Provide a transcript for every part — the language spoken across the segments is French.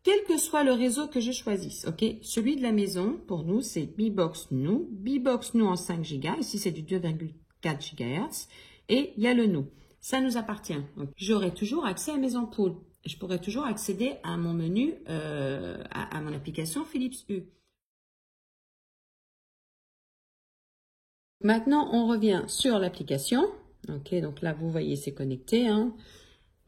quel que soit le réseau que je choisisse, ok? Celui de la maison, pour nous, c'est Bbox nous. Bbox nous en 5 Go. Ici, c'est du 2,4 GHz. Et il y a le nous. Ça nous appartient. J'aurai toujours accès à mes ampoules. Je pourrai toujours accéder à mon menu, à mon application Philips Hue. Maintenant, on revient sur l'application. Ok, donc là, vous voyez, c'est connecté. Hein.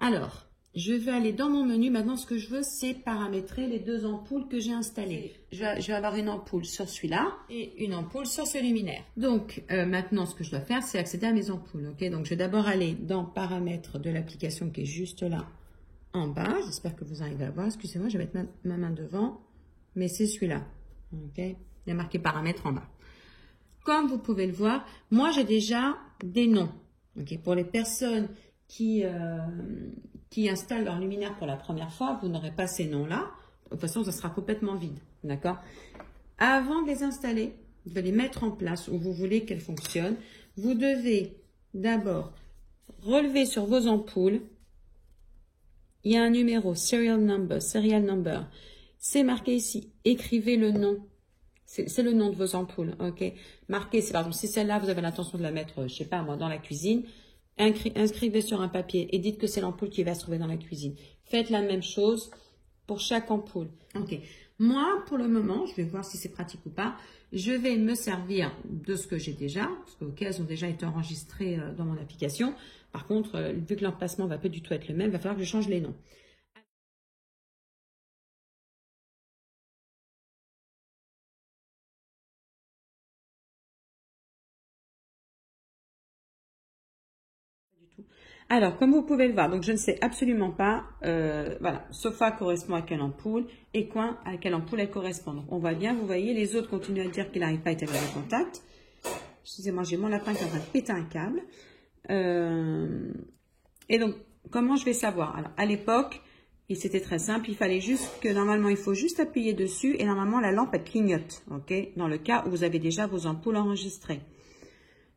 Alors, je vais aller dans mon menu. Maintenant, ce que je veux, c'est paramétrer les 2 ampoules que j'ai installées. Je vais avoir une ampoule sur celui-là et une ampoule sur ce luminaire. Donc, maintenant, ce que je dois faire, c'est accéder à mes ampoules. Ok, donc je vais d'abord aller dans paramètres de l'application qui est juste là en bas. J'espère que vous arrivez à voir. Excusez-moi, je vais mettre ma main devant. Mais c'est celui-là. Ok, il y a marqué paramètres en bas. Comme vous pouvez le voir, moi, j'ai déjà des noms. Okay, pour les personnes qui installent leur luminaire pour la première fois, vous n'aurez pas ces noms-là. De toute façon, ça sera complètement vide. D'accord? Avant de les installer, de les mettre en place où vous voulez qu'elles fonctionnent, vous devez d'abord relever sur vos ampoules. Il y a un numéro, serial number. C'est marqué ici. Écrivez le nom. C'est le nom de vos ampoules, ok? Marquez, par exemple, si celle-là, vous avez l'intention de la mettre, je sais pas moi, dans la cuisine, inscrivez sur un papier et dites que c'est l'ampoule qui va se trouver dans la cuisine. Faites la même chose pour chaque ampoule. Ok. Moi, pour le moment, je vais voir si c'est pratique ou pas. Je vais me servir de ce que j'ai déjà, parce que elles ont déjà été enregistrées dans mon application. Par contre, vu que l'emplacement va pas du tout être le même, il va falloir que je change les noms. Alors, comme vous pouvez le voir, donc je ne sais absolument pas, voilà, sofa correspond à quelle ampoule et coin à quelle ampoule elle correspond. Donc, on voit bien, vous voyez, les autres continuent à dire qu'il n'arrive pas à établir le contact. Excusez-moi, j'ai mon lapin qui est en train de péter un câble. Et donc, comment je vais savoir? Alors, à l'époque, c'était très simple, il fallait juste que, normalement, il faut juste appuyer dessus et normalement, la lampe, elle clignote, ok? Dans le cas où vous avez déjà vos ampoules enregistrées.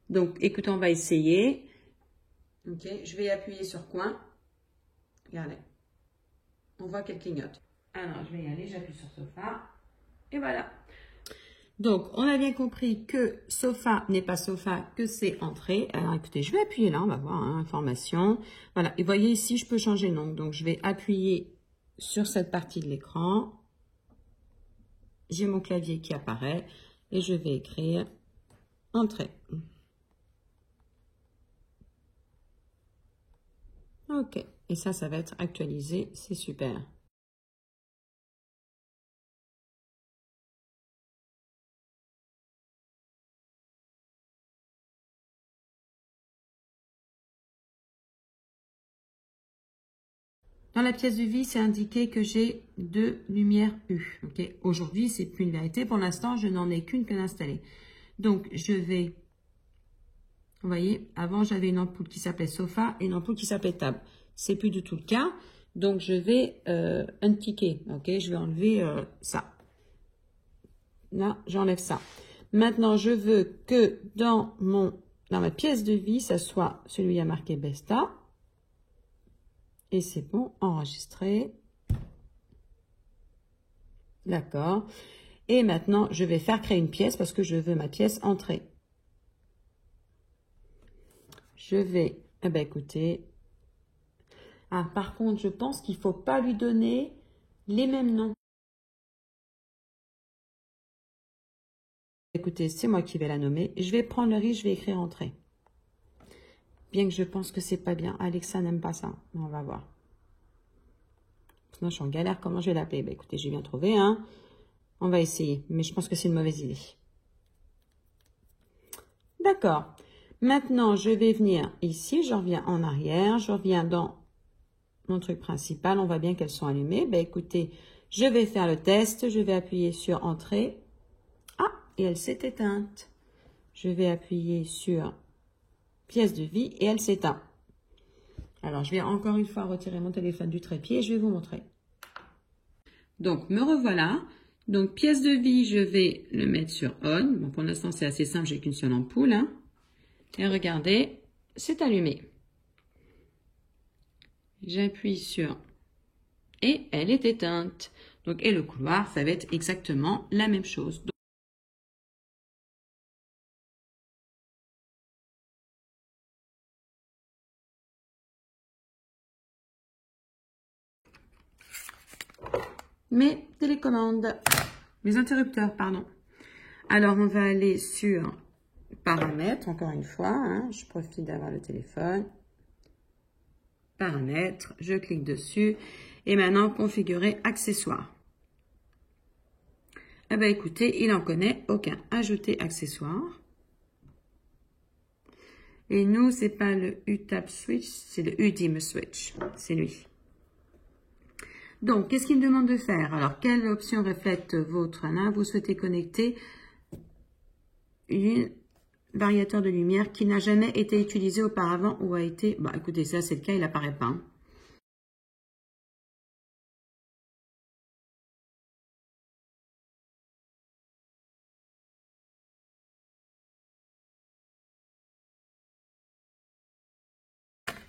Donc, écoutez, on va essayer. Ok, je vais appuyer sur coin. Regardez. On voit qu'elle clignote. Alors, je vais y aller, j'appuie sur sofa. Et voilà. Donc, on a bien compris que sofa n'est pas sofa, que c'est entrée. Alors, écoutez, je vais appuyer là, on va voir, hein, information. Voilà, et vous voyez ici, je peux changer le nom. Donc, je vais appuyer sur cette partie de l'écran. J'ai mon clavier qui apparaît et je vais écrire entrée. Ok, et ça va être actualisé, c'est super. Dans la pièce de vie, c'est indiqué que j'ai 2 lumières U. Okay. Aujourd'hui, c'est plus une vérité. Pour l'instant, je n'en ai qu'une que d'installer. Donc, je vais... Vous voyez, avant, j'avais une ampoule qui s'appelait sofa et une ampoule qui s'appelait table. C'est plus du tout le cas. Donc, je vais unticker. Ok, je vais enlever ça. Là, j'enlève ça. Maintenant, je veux que dans ma pièce de vie, ça soit celui qui a marqué Besta. Et c'est bon, enregistré. D'accord. Et maintenant, je vais faire créer une pièce parce que je veux ma pièce entrée. Je vais, eh ben écoutez. Ah, par contre, je pense qu'il ne faut pas lui donner les mêmes noms. Écoutez, c'est moi qui vais la nommer. Je vais prendre le risque, je vais écrire entrée. Bien que je pense que c'est pas bien. Alexa n'aime pas ça. On va voir. Sinon, je suis en galère. Comment je vais l'appeler? Ben, écoutez, j'ai bien trouvé. Hein. On va essayer. Mais je pense que c'est une mauvaise idée. D'accord. Maintenant, je vais venir ici. Je reviens en arrière. Je reviens dans mon truc principal. On voit bien qu'elles sont allumées. Ben, écoutez, je vais faire le test. Je vais appuyer sur entrée. Ah, et elle s'est éteinte. Je vais appuyer sur pièce de vie et elle s'éteint. Alors, je vais encore une fois retirer mon téléphone du trépied et je vais vous montrer. Donc, me revoilà. Donc, pièce de vie, je vais le mettre sur on. Bon, pour l'instant, c'est assez simple, j'ai qu'une seule ampoule. Hein. Et regardez, c'est allumé. J'appuie sur et elle est éteinte. Donc, et le couloir, ça va être exactement la même chose. Mes télécommandes, mes interrupteurs, pardon. Alors, on va aller sur paramètres, encore une fois. Hein, je profite d'avoir le téléphone. Paramètres, je clique dessus. Et maintenant, configurer accessoires. Eh bien, écoutez, il n'en connaît aucun. Ajouter accessoire. Et nous, c'est pas le U-Tap Switch, c'est le U-Dim Switch. C'est lui. Donc, qu'est-ce qu'il me demande de faire? Alors, quelle option reflète votre là? Vous souhaitez connecter un variateur de lumière qui n'a jamais été utilisé auparavant ou a été... Bah, écoutez, ça, c'est le cas, il n'apparaît pas. Hein.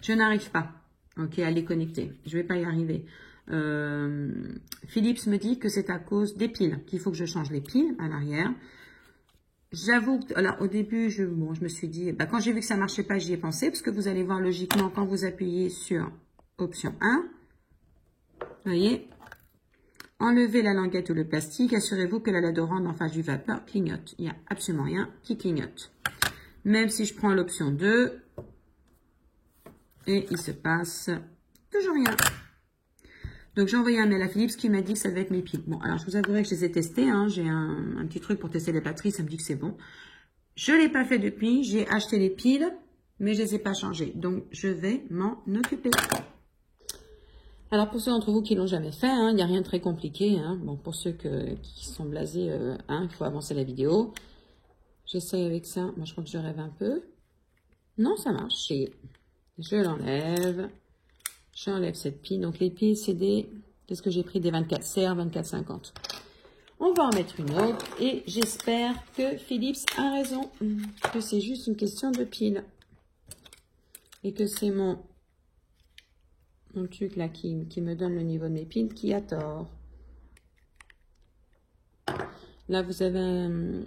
Je n'arrive pas, ok, à les connecter. Je ne vais pas y arriver. Philips me dit que c'est à cause des piles, qu'il faut que je change les piles à l'arrière. J'avoue, alors au début, je me suis dit, bah, quand j'ai vu que ça ne marchait pas, j'y ai pensé, parce que vous allez voir logiquement quand vous appuyez sur option 1, vous voyez, enlevez la languette ou le plastique, assurez-vous que la LED orange en face du vapeur clignote. Il n'y a absolument rien qui clignote. Même si je prends l'option 2, et il se passe toujours rien. Donc, j'ai envoyé un mail à Philips qui m'a dit que ça devait être mes piles. Bon, alors, je vous avouerai que je les ai testés. Hein. J'ai un petit truc pour tester les batteries. Ça me dit que c'est bon. Je ne l'ai pas fait depuis. J'ai acheté les piles, mais je ne les ai pas changées. Donc, je vais m'en occuper. Alors, pour ceux d'entre vous qui ne l'ont jamais fait, il n'y a rien de très compliqué. Hein. Bon, pour ceux qui sont blasés, il faut avancer la vidéo. J'essaye avec ça. Moi, je crois que je rêve un peu. Non, ça marche. Je l'enlève. J'enlève cette pile. Donc, les piles, c'est des... Qu'est-ce que j'ai pris? Des 24 CR 2450. On va en mettre une autre. Et j'espère que Philips a raison. Que c'est juste une question de piles. Et que c'est mon truc là qui me donne le niveau de mes piles qui a tort. Là, vous avez...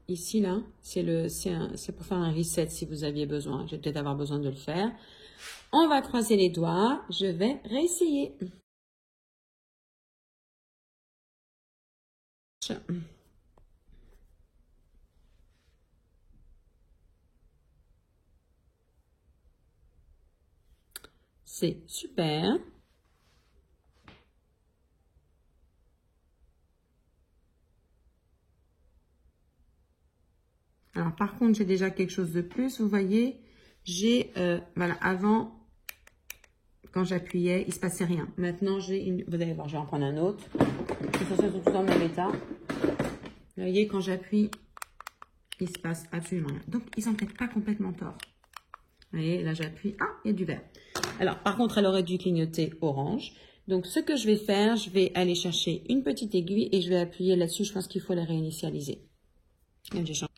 ici, là, c'est pour faire un reset si vous aviez besoin. Je vais peut-être avoir besoin de le faire. On va croiser les doigts. Je vais réessayer. C'est super. Alors, par contre, j'ai déjà quelque chose de plus. Vous voyez, j'ai, voilà, avant, quand j'appuyais, il ne se passait rien. Maintenant, j'ai une... Vous allez voir, je vais en prendre un autre. Ils sont tous dans le même état. Vous voyez, quand j'appuie, il se passe absolument rien. Donc, ils n'ont peut-être pas complètement tort. Vous voyez, là, j'appuie. Ah, il y a du vert. Alors, par contre, elle aurait dû clignoter orange. Donc, ce que je vais faire, je vais aller chercher une petite aiguille et je vais appuyer là-dessus. Je pense qu'il faut la réinitialiser. J'ai changé.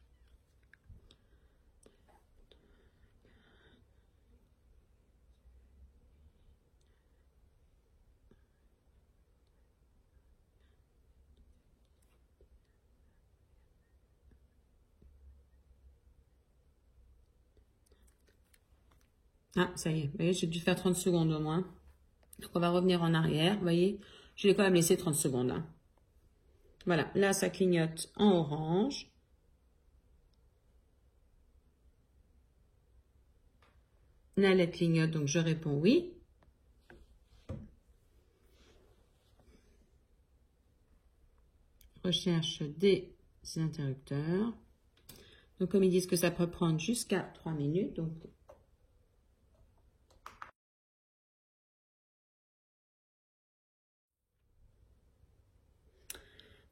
Ah, ça y est. Vous voyez, j'ai dû faire 30 secondes au moins. Donc, on va revenir en arrière. Vous voyez, je l'ai quand même laissé 30 secondes. Hein. Voilà, là, ça clignote en orange. Là, elle clignote, donc je réponds oui. Recherche des interrupteurs. Donc, comme ils disent que ça peut prendre jusqu'à 3 minutes.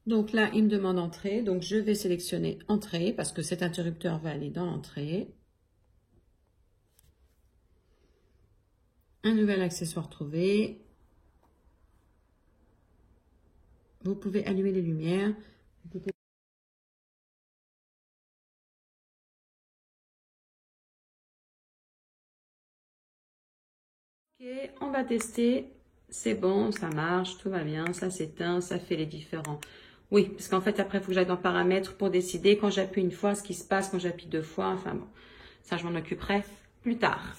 Donc là, il me demande entrée. Donc, je vais sélectionner entrée parce que cet interrupteur va aller dans l'entrée. Un nouvel accessoire trouvé. Vous pouvez allumer les lumières. Ok, on va tester. c'est bon, ça marche, tout va bien, ça s'éteint, ça fait les différents. Oui, parce qu'en fait, après, il faut que j'aille dans paramètres pour décider quand j'appuie une fois, ce qui se passe quand j'appuie deux fois. Enfin bon, ça, je m'en occuperai plus tard.